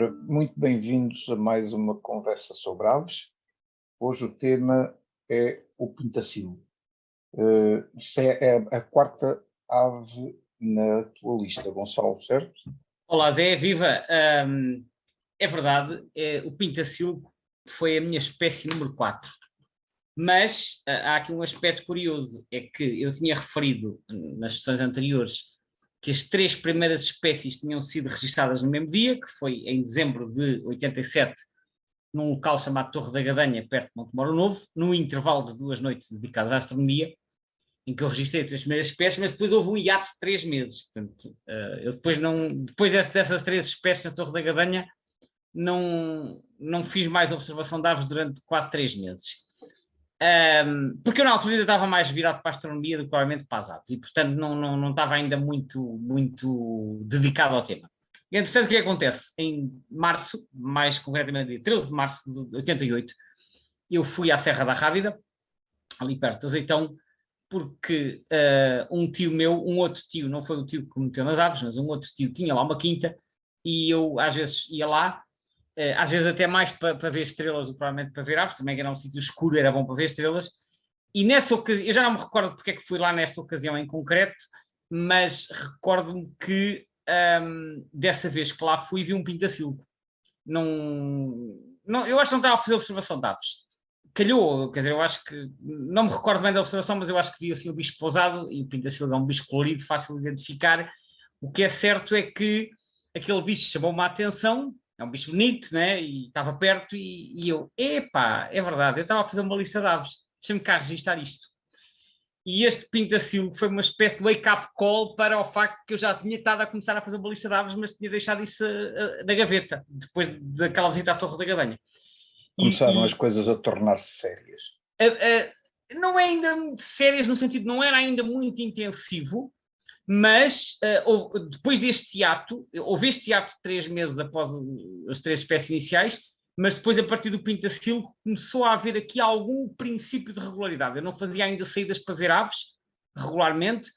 Ora, muito bem-vindos a mais uma conversa sobre aves. Hoje o tema é o pintacilo. Isto é a quarta ave na tua lista, Gonçalo, certo? Olá Zé, viva! É verdade, o pintacilgo foi a minha espécie número 4. Mas há aqui um aspecto curioso, é que eu tinha referido nas sessões anteriores que as 3 primeiras espécies tinham sido registadas no mesmo dia, que foi em dezembro de 87, num local chamado Torre da Gadanha, perto de Montemoro Novo, num intervalo de 2 noites dedicadas à astronomia, em que eu registrei as 3 primeiras espécies, mas depois houve um hiato de 3 meses. Portanto, eu depois dessas 3 espécies na Torre da Gadanha, não fiz mais observação de aves durante quase 3 meses. Porque eu na altura ainda estava mais virado para a astronomia do que provavelmente para as aves, e portanto não estava ainda muito dedicado ao tema. E entretanto, o que acontece? Em março, mais concretamente dia 13 de março de 88, eu fui à Serra da Rábida, ali perto de Azeitão, porque um tio meu, um outro tio, não foi o tio que meteu nas aves, mas um outro tio tinha lá uma quinta, e eu às vezes ia lá, às vezes até mais para ver estrelas do que provavelmente para ver aves, também era um sítio escuro, era bom para ver estrelas, e nessa ocasião, eu já não me recordo porque é que fui lá nesta ocasião em concreto, mas recordo-me que dessa vez que lá fui vi um pintacilgo. Eu acho que não estava a fazer observação de aves. Calhou, quer dizer, eu acho que, não me recordo bem da observação, mas eu acho que vi assim o bicho pousado, e o pintacilgo é um bicho colorido, fácil de identificar. O que é certo é que aquele bicho chamou-me a atenção, é um bicho bonito, né? E estava perto, e eu, epá, é verdade, eu estava a fazer uma lista de aves, deixa-me cá registar isto. E este pintacilgo foi uma espécie de wake-up call para o facto que eu já tinha estado a começar a fazer uma lista de aves, mas tinha deixado isso na gaveta, depois daquela visita à Torre da Gadanha. Começaram as coisas a tornar-se sérias. Não é ainda sérias no sentido, não era ainda muito intensivo, mas depois deste ato, houve este ato de 3 meses após as 3 espécies iniciais, mas depois, a partir do pintacilgo, começou a haver aqui algum princípio de regularidade. Eu não fazia ainda saídas para ver aves, regularmente,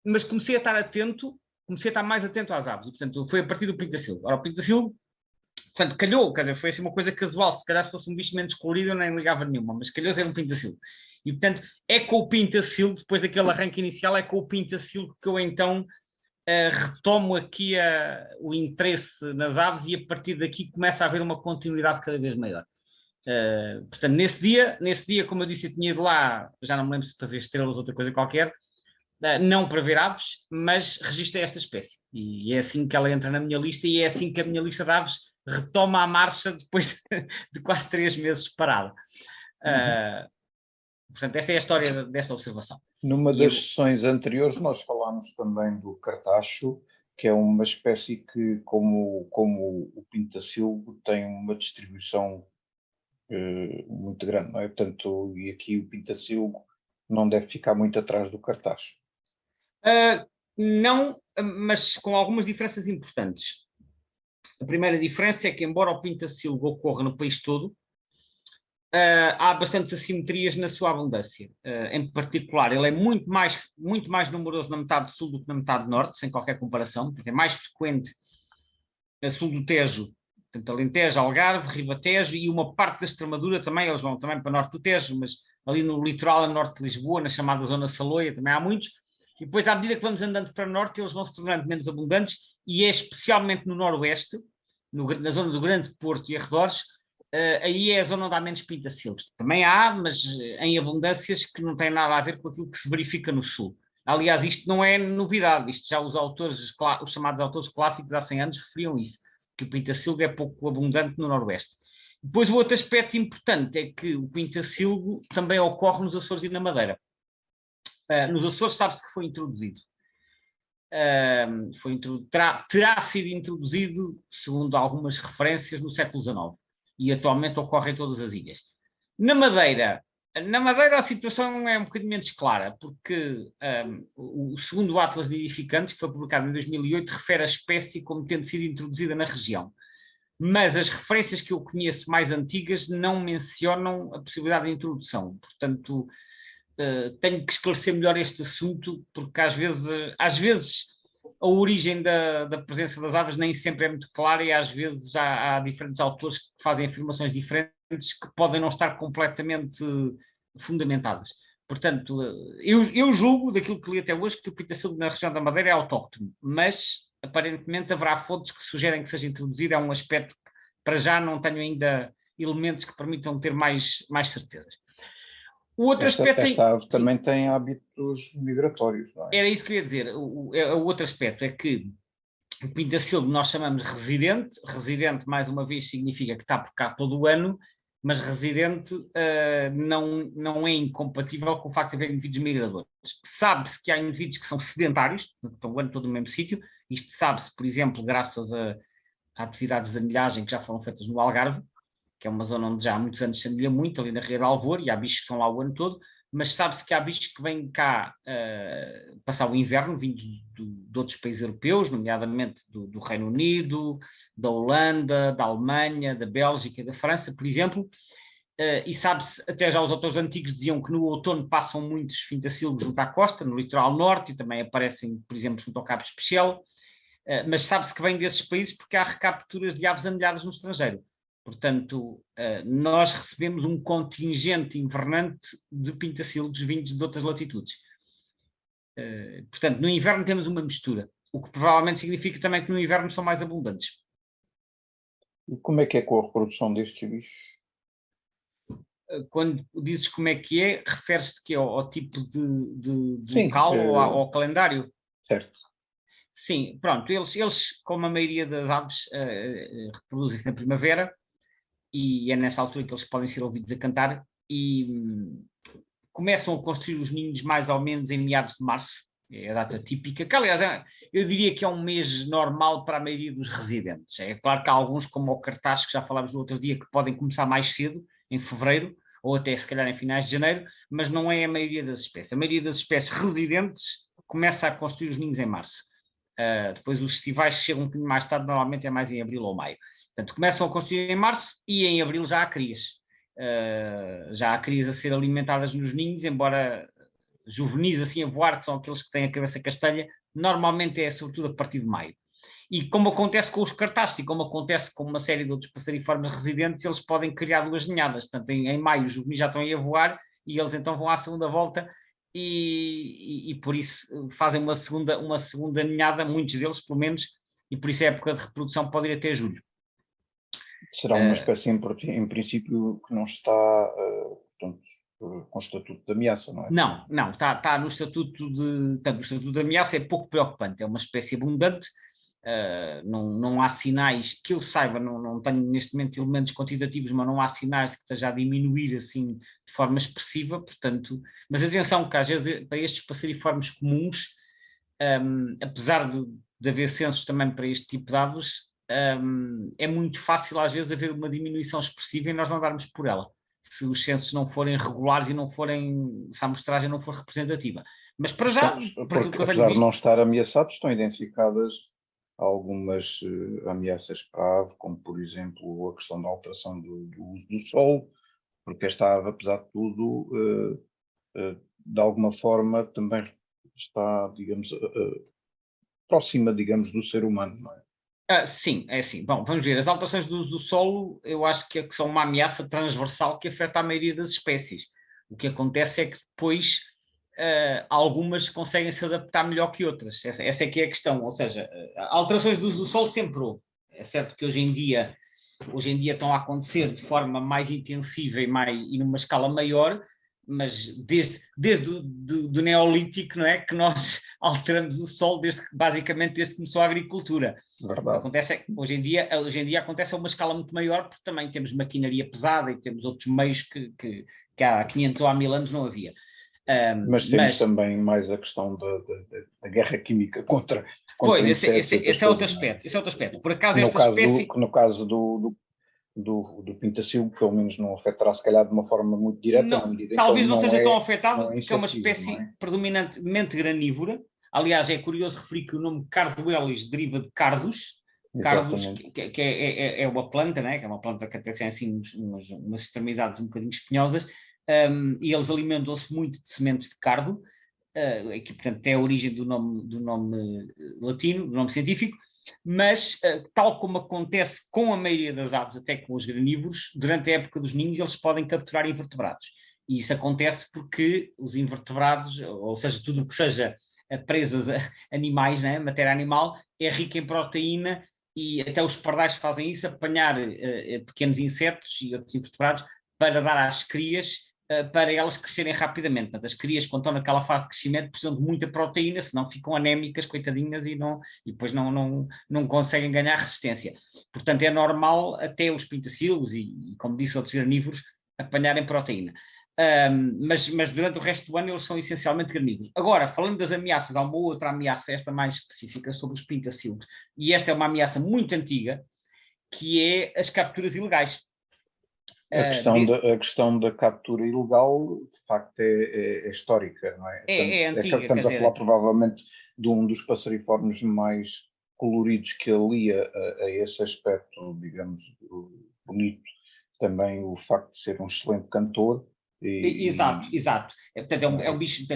mas comecei a estar atento, comecei a estar mais atento às aves, e portanto foi a partir do pintacilgo. Ora, o pintacilgo, portanto, calhou, quer dizer, foi assim uma coisa casual, se calhar se fosse um bicho menos colorido eu nem ligava nenhuma, mas calhou ser um pintacilgo. E portanto, é com o pintacilgo, depois daquele arranque inicial, é com o pintacilgo que eu então retomo aqui o interesse nas aves, e a partir daqui começa a haver uma continuidade cada vez maior. Portanto, nesse dia, como eu disse, eu tinha ido lá, já não me lembro se para ver estrelas ou outra coisa qualquer, não para ver aves, mas registrei esta espécie. E é assim que ela entra na minha lista, e é assim que a minha lista de aves retoma a marcha depois de quase 3 meses parada. Portanto, esta é a história desta observação. Numa das sessões anteriores nós falámos também do cartacho, que é uma espécie que, como o pintacilgo, tem uma distribuição muito grande, não é? Portanto, e aqui o pintacilgo não deve ficar muito atrás do cartacho. Não, mas com algumas diferenças importantes. A primeira diferença é que, embora o pintacilgo ocorra no país todo, há bastantes assimetrias na sua abundância. Em particular, ele é muito mais numeroso na metade sul do que na metade norte, sem qualquer comparação, porque é mais frequente a sul do Tejo, portanto, Alentejo, Algarve, Ribatejo, e uma parte da Extremadura também, eles vão também para o norte do Tejo, mas ali no litoral a norte de Lisboa, na chamada Zona Saloia, também há muitos, e depois, à medida que vamos andando para o norte, eles vão se tornando menos abundantes, e é especialmente no noroeste, na zona do Grande Porto e arredores, aí é a zona onde há menos pintacilgos. Também há, mas em abundâncias que não têm nada a ver com aquilo que se verifica no sul. Aliás, isto não é novidade, isto já os chamados autores clássicos há 100 anos referiam isso, que o pintacilgo é pouco abundante no noroeste. Depois o outro aspecto importante é que o pintacilgo também ocorre nos Açores e na Madeira. Nos Açores sabe-se que foi introduzido. Terá sido introduzido, segundo algumas referências, no século XIX, e atualmente ocorre em todas as ilhas. Na Madeira a situação é um bocadinho menos clara, porque o segundo Atlas de Nidificantes, que foi publicado em 2008, refere a espécie como tendo sido introduzida na região. Mas as referências que eu conheço mais antigas não mencionam a possibilidade de introdução. Portanto, tenho que esclarecer melhor este assunto, porque às vezes a origem da presença das aves nem sempre é muito clara e às vezes há diferentes autores que fazem afirmações diferentes que podem não estar completamente fundamentadas. Portanto, eu julgo, daquilo que li até hoje, que o pitacilgo na região da Madeira é autóctone, mas aparentemente haverá fontes que sugerem que seja introduzido, é um aspecto que para já não tenho ainda elementos que permitam ter mais certezas. O outro aspecto esta ave também tem hábitos migratórios, não é? Era isso que eu ia dizer. O outro aspecto é que o pintacilgo nós chamamos residente. Residente, mais uma vez, significa que está por cá todo o ano, mas residente não é incompatível com o facto de haver indivíduos migradores. Sabe-se que há indivíduos que são sedentários, que estão o ano todo no mesmo sítio. Isto sabe-se, por exemplo, graças a atividades de anilhagem que já foram feitas no Algarve, que é uma zona onde já há muitos anos se anilha muito, ali na Ria de Alvor, e há bichos que estão lá o ano todo, mas sabe-se que há bichos que vêm cá passar o inverno, vindos de outros países europeus, nomeadamente do Reino Unido, da Holanda, da Alemanha, da Bélgica, da França, por exemplo, e sabe-se, até já os autores antigos diziam que no outono passam muitos fintacilgos junto à costa, no litoral norte, e também aparecem, por exemplo, junto ao Cabo Especial, mas sabe-se que vêm desses países porque há recapturas de aves anilhadas no estrangeiro. Portanto, nós recebemos um contingente invernante de pintacilgos vindos de outras latitudes. Portanto, no inverno temos uma mistura, o que provavelmente significa também que no inverno são mais abundantes. E como é com a reprodução destes bichos? Quando dizes como é que é, refere-se ao tipo de Sim, local ou ao calendário? Certo. Sim, pronto, eles como a maioria das aves, reproduzem-se na primavera, e é nessa altura que eles podem ser ouvidos a cantar, e começam a construir os ninhos mais ou menos em meados de março, é a data típica, que aliás eu diria que é um mês normal para a maioria dos residentes. É claro que há alguns, como o cartaz que já falámos no outro dia, que podem começar mais cedo, em fevereiro, ou até se calhar em finais de janeiro, mas não é a maioria das espécies. A maioria das espécies residentes começa a construir os ninhos em março. Depois os festivais que chegam um pouquinho mais tarde, normalmente é mais em abril ou maio. Portanto, começam a construir em março e em abril já há crias. Já há crias a ser alimentadas nos ninhos, embora juvenis assim a voar, que são aqueles que têm a cabeça castanha, normalmente é sobretudo a partir de maio. E como acontece com os cartazes e como acontece com uma série de outros passariformes residentes, eles podem criar duas ninhadas. Portanto, em maio os juvenis já estão aí a voar e eles então vão à segunda volta e por isso fazem uma segunda ninhada, muitos deles pelo menos, e por isso a época de reprodução pode ir até julho. Será uma espécie, em princípio, que não está, portanto, com estatuto de ameaça, não é? Não, está no estatuto o estatuto de ameaça é pouco preocupante, é uma espécie abundante, não há sinais, que eu saiba, não tenho neste momento elementos quantitativos, mas não há sinais de que esteja a diminuir assim de forma expressiva, portanto, mas atenção que às vezes para estes passariformes comuns, apesar de haver censos também para este tipo de aves, é muito fácil às vezes haver uma diminuição expressiva e nós não darmos por ela, se os censos não forem regulares e não forem, se a amostragem não for representativa. Mas para já, porque apesar de não estar ameaçados, estão identificadas algumas ameaças para a ave, como por exemplo a questão da alteração do uso do solo, porque esta ave, apesar de tudo, de alguma forma também está, digamos, próxima, digamos, do ser humano, não é? Sim, é assim. Bom, vamos ver. As alterações do uso do solo, eu acho que são uma ameaça transversal que afeta a maioria das espécies. O que acontece é que depois algumas conseguem se adaptar melhor que outras. Essa é que é a questão. Ou seja, alterações do uso do solo sempre houve. É certo que hoje em dia estão a acontecer de forma mais intensiva e numa escala maior, mas desde o Neolítico, não é, que nós alteramos o solo basicamente desde que começou a agricultura. Verdade. Acontece é que hoje em dia acontece a uma escala muito maior, porque também temos maquinaria pesada e temos outros meios que há 500 ou há 1000 anos não havia. Mas temos também mais a questão da guerra química contra pois, insetos. Esse é outro aspecto. Por acaso, no caso do pintacilgo, pelo menos não afetará se calhar de uma forma muito direta, não, na medida talvez não seja tão afetado, afetado, porque é uma espécie predominantemente granívora. Aliás, é curioso referir que o nome Carduelis deriva de Cardus. Cardus, que é uma planta, né? Que é uma planta que até tem assim umas extremidades um bocadinho espinhosas, e eles alimentam-se muito de sementes de cardo. que portanto tem a origem do nome latino, do nome científico, mas tal como acontece com a maioria das aves, até com os granívoros, durante a época dos ninhos eles podem capturar invertebrados. E isso acontece porque os invertebrados, ou seja, tudo o que seja presas a animais, né, matéria animal, é rica em proteína e até os pardais fazem isso, apanhar pequenos insetos e outros invertebrados para dar às crias para elas crescerem rapidamente. Portanto, as crias, quando estão naquela fase de crescimento, precisam de muita proteína, senão ficam anémicas, coitadinhas, e depois não conseguem ganhar resistência. Portanto, é normal até os pintacilgos e, como disse, outros granívoros, apanharem proteína. Mas durante o resto do ano eles são essencialmente carnívoros. Agora, falando das ameaças, há uma outra ameaça, esta mais específica, sobre os pintacilgos, e esta é uma ameaça muito antiga, que é as capturas ilegais. A questão da captura ilegal, de facto, é histórica, não é? É antiga, estamos a falar provavelmente de um dos passeriformes mais coloridos que alia a esse aspecto, digamos, bonito, também o facto de ser um excelente cantor. Exato. Portanto, é um bicho,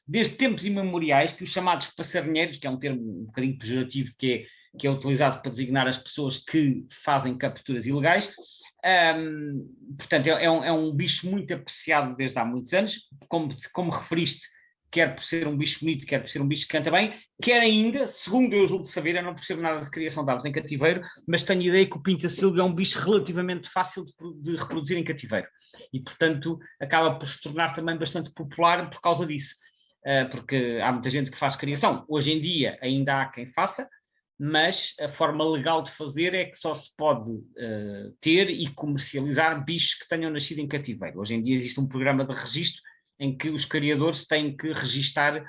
desde tempos imemoriais, que os chamados passarinheiros, que é um termo um bocadinho pejorativo que é utilizado para designar as pessoas que fazem capturas ilegais. Portanto, é um bicho muito apreciado desde há muitos anos, como referiste, quer por ser um bicho bonito, quer por ser um bicho que canta bem, quer ainda, segundo eu julgo saber, eu não percebo nada de criação de aves em cativeiro, mas tenho a ideia que o pintacilgo é um bicho relativamente fácil de reproduzir em cativeiro. E, portanto, acaba por se tornar também bastante popular por causa disso. Porque há muita gente que faz criação. Hoje em dia ainda há quem faça, mas a forma legal de fazer é que só se pode ter e comercializar bichos que tenham nascido em cativeiro. Hoje em dia existe um programa de registro em que os criadores têm que registar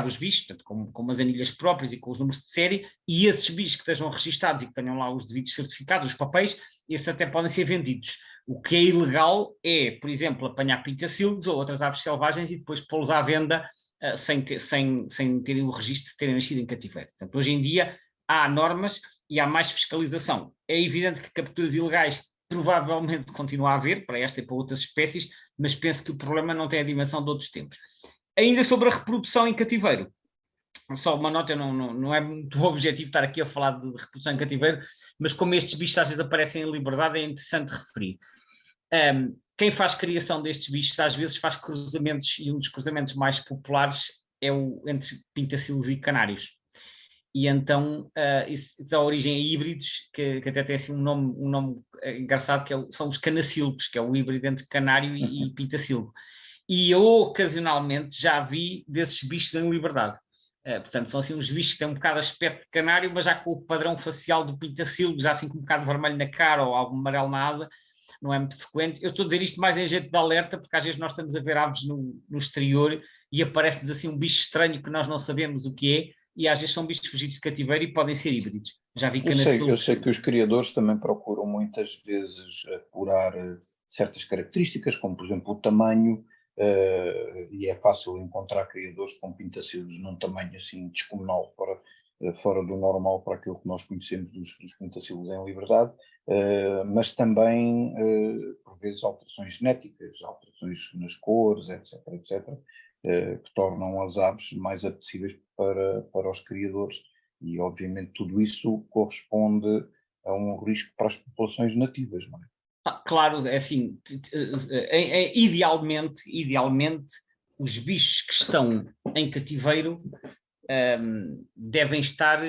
os bichos, portanto, com as anilhas próprias e com os números de série, e esses bichos que estejam registados e que tenham lá os devidos certificados, os papéis, esses até podem ser vendidos. O que é ilegal é, por exemplo, apanhar pintacilgos ou outras aves selvagens e depois pô-los à venda sem terem o registro de terem nascido em cativeiro. Portanto, hoje em dia há normas e há mais fiscalização. É evidente que capturas ilegais provavelmente continua a haver, para esta e para outras espécies, mas penso que o problema não tem a dimensão de outros tempos. Ainda sobre a reprodução em cativeiro, só uma nota, não é muito objetivo estar aqui a falar de reprodução em cativeiro, mas como estes bichos às vezes aparecem em liberdade, é interessante referir. Quem faz criação destes bichos às vezes faz cruzamentos, e um dos cruzamentos mais populares é o entre pintacilgos e canários. E então isso dá origem a híbridos, que até tem assim um nome engraçado, que são os canacilgos, que é o híbrido entre canário e pintacilgo. E eu ocasionalmente já vi desses bichos em liberdade. Portanto, são assim uns bichos que têm um bocado de aspecto de canário, mas já com o padrão facial do pintacilgo, já assim com um bocado de vermelho na cara ou algo amarelo na asa. Não é muito frequente. Eu estou a dizer isto mais em jeito de alerta, porque às vezes nós estamos a ver aves no exterior e aparece-nos assim um bicho estranho que nós não sabemos o que é, e às vezes são bichos fugidos de cativeiro e podem ser híbridos. Já vi eu sei que os criadores também procuram muitas vezes apurar certas características, como por exemplo o tamanho, e é fácil encontrar criadores com pintacilgos num tamanho assim descomunal, fora do normal para aquilo que nós conhecemos dos pintacilgos em liberdade, mas também, por vezes, alterações genéticas, alterações nas cores, etc., que tornam as aves mais apetecíveis para os criadores. E, obviamente, tudo isso corresponde a um risco para as populações nativas, não é? Claro, é assim, idealmente, os bichos que estão em cativeiro devem estar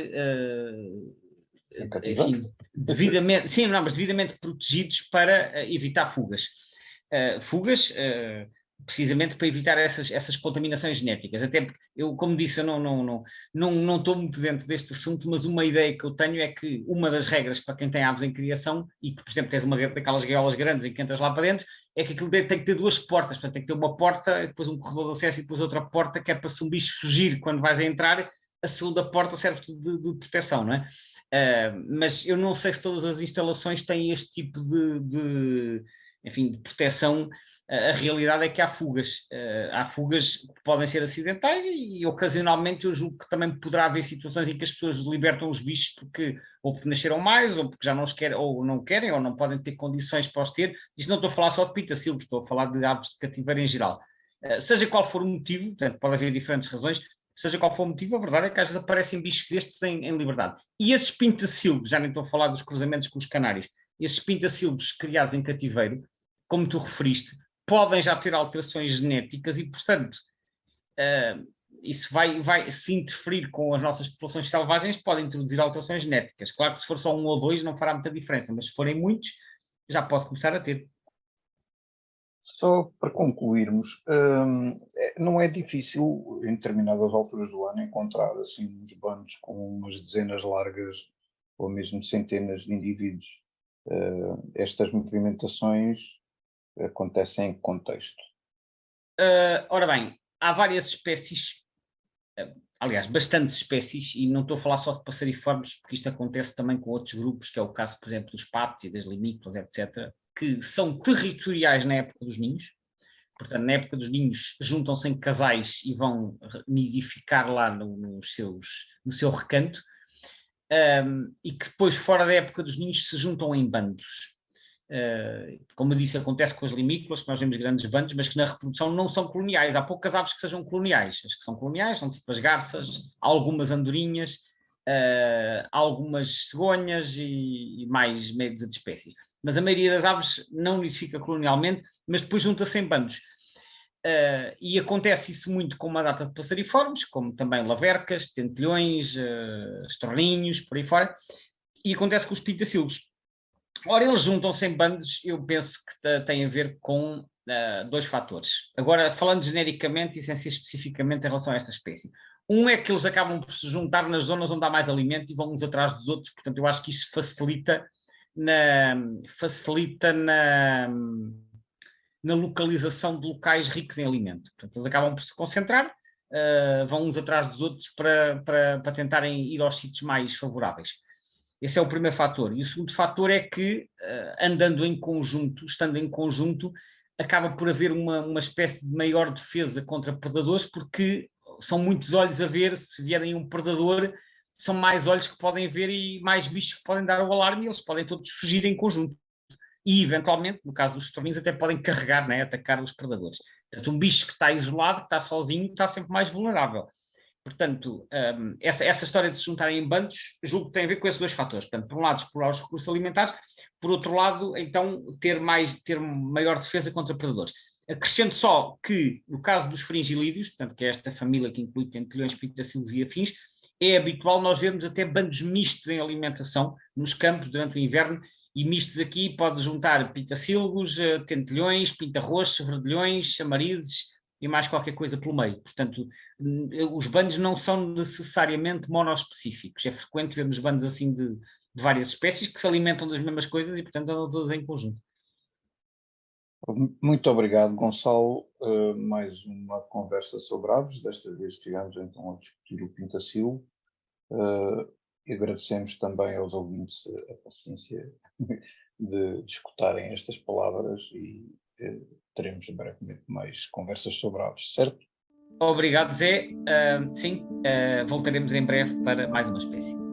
enfim, devidamente protegidos para evitar fugas. Precisamente para evitar essas contaminações genéticas. Até porque eu, como disse, eu não estou muito dentro deste assunto, mas uma ideia que eu tenho é que uma das regras para quem tem aves em criação, e que, por exemplo, tens uma daquelas gaiolas grandes em que entras lá para dentro, é que aquilo tem que ter duas portas. Portanto, tem que ter uma porta, depois um corredor de acesso e depois outra porta, que é para se um bicho fugir quando vais a entrar, a segunda porta serve de proteção, não é? Mas eu não sei se todas as instalações têm este tipo enfim, de proteção. A realidade é que há fugas que podem ser acidentais e ocasionalmente eu julgo que também poderá haver situações em que as pessoas libertam os bichos ou porque nasceram mais, ou porque já não os querem, ou não querem, ou não podem ter condições para os ter. Isto não estou a falar só de pintacilgos, estou a falar de aves de cativeiro em geral. Seja qual for o motivo, portanto, pode haver diferentes razões, seja qual for o motivo, a verdade é que às vezes aparecem bichos destes em liberdade. E esses pintacilgos, já nem estou a falar dos cruzamentos com os canários, esses pintacilgos criados em cativeiro, como tu referiste, podem já ter alterações genéticas e, portanto, isso vai se interferir com as nossas populações selvagens, pode introduzir alterações genéticas. Claro que se for só um ou dois não fará muita diferença, mas se forem muitos, já pode começar a ter. Só para concluirmos, não é difícil em determinadas alturas do ano encontrar assim uns bandos com umas dezenas largas ou mesmo centenas de indivíduos. Estas movimentações acontecem em que contexto? Ora bem, há várias espécies, aliás, bastantes espécies, e não estou a falar só de passariformes, porque isto acontece também com outros grupos, que é o caso, por exemplo, dos patos e das limícolas, etc., que são territoriais na época dos ninhos. Portanto, na época dos ninhos, juntam-se em casais e vão nidificar lá no seu recanto, e que depois, fora da época dos ninhos, se juntam em bandos. Como eu disse, acontece com as limícolas, que nós vemos grandes bandos, mas que na reprodução não são coloniais. Há poucas aves que sejam coloniais. As que são coloniais são tipo as garças, algumas andorinhas, algumas cegonhas e mais meia dúzia de espécies. Mas a maioria das aves não nidifica colonialmente, mas depois junta-se em bandos. E acontece isso muito com uma data de passariformes, como também lavercas, tentilhões, estorninhos, por aí fora, e acontece com os pitacilgos. Ora, eles juntam-se em bandos, eu penso que tem a ver com dois fatores. Agora, falando genericamente e sem ser especificamente em relação a esta espécie. Um é que eles acabam por se juntar nas zonas onde há mais alimento e vão uns atrás dos outros, portanto, eu acho que isso facilita na localização de locais ricos em alimento. Portanto, eles acabam por se concentrar, vão uns atrás dos outros para tentarem ir aos sítios mais favoráveis. Esse é o primeiro fator. E o segundo fator é que, andando em conjunto, estando em conjunto, acaba por haver uma espécie de maior defesa contra predadores, porque são muitos olhos a ver, se vierem um predador, são mais olhos que podem ver e mais bichos que podem dar o alarme e eles podem todos fugir em conjunto. E, eventualmente, no caso dos estorninhos, até podem carregar, né, atacar os predadores. Portanto, um bicho que está isolado, que está sozinho, está sempre mais vulnerável. Portanto, essa história de se juntarem em bandos, julgo que tem a ver com esses dois fatores. Portanto, por um lado, explorar os recursos alimentares, por outro lado, então, ter maior defesa contra predadores. Acrescento só que, no caso dos fringilídeos, portanto, que é esta família que inclui tentilhões, pitacilos e afins, é habitual nós vermos até bandos mistos em alimentação nos campos durante o inverno, e mistos aqui pode juntar pitacilgos, tentilhões, pinta-roxos, verdilhões, chamarizes e mais qualquer coisa pelo meio. Portanto, os bandos não são necessariamente monoespecíficos. É frequente vermos bandos assim de várias espécies que se alimentam das mesmas coisas e, portanto, andam todas em conjunto. Muito obrigado, Gonçalo. Mais uma conversa sobre aves. Desta vez estivemos então a discutir o pintacilo. E agradecemos também aos ouvintes a paciência de escutarem estas palavras e teremos brevemente mais conversas sobre aves, certo? Obrigado, Zé. Sim, voltaremos em breve para mais uma espécie.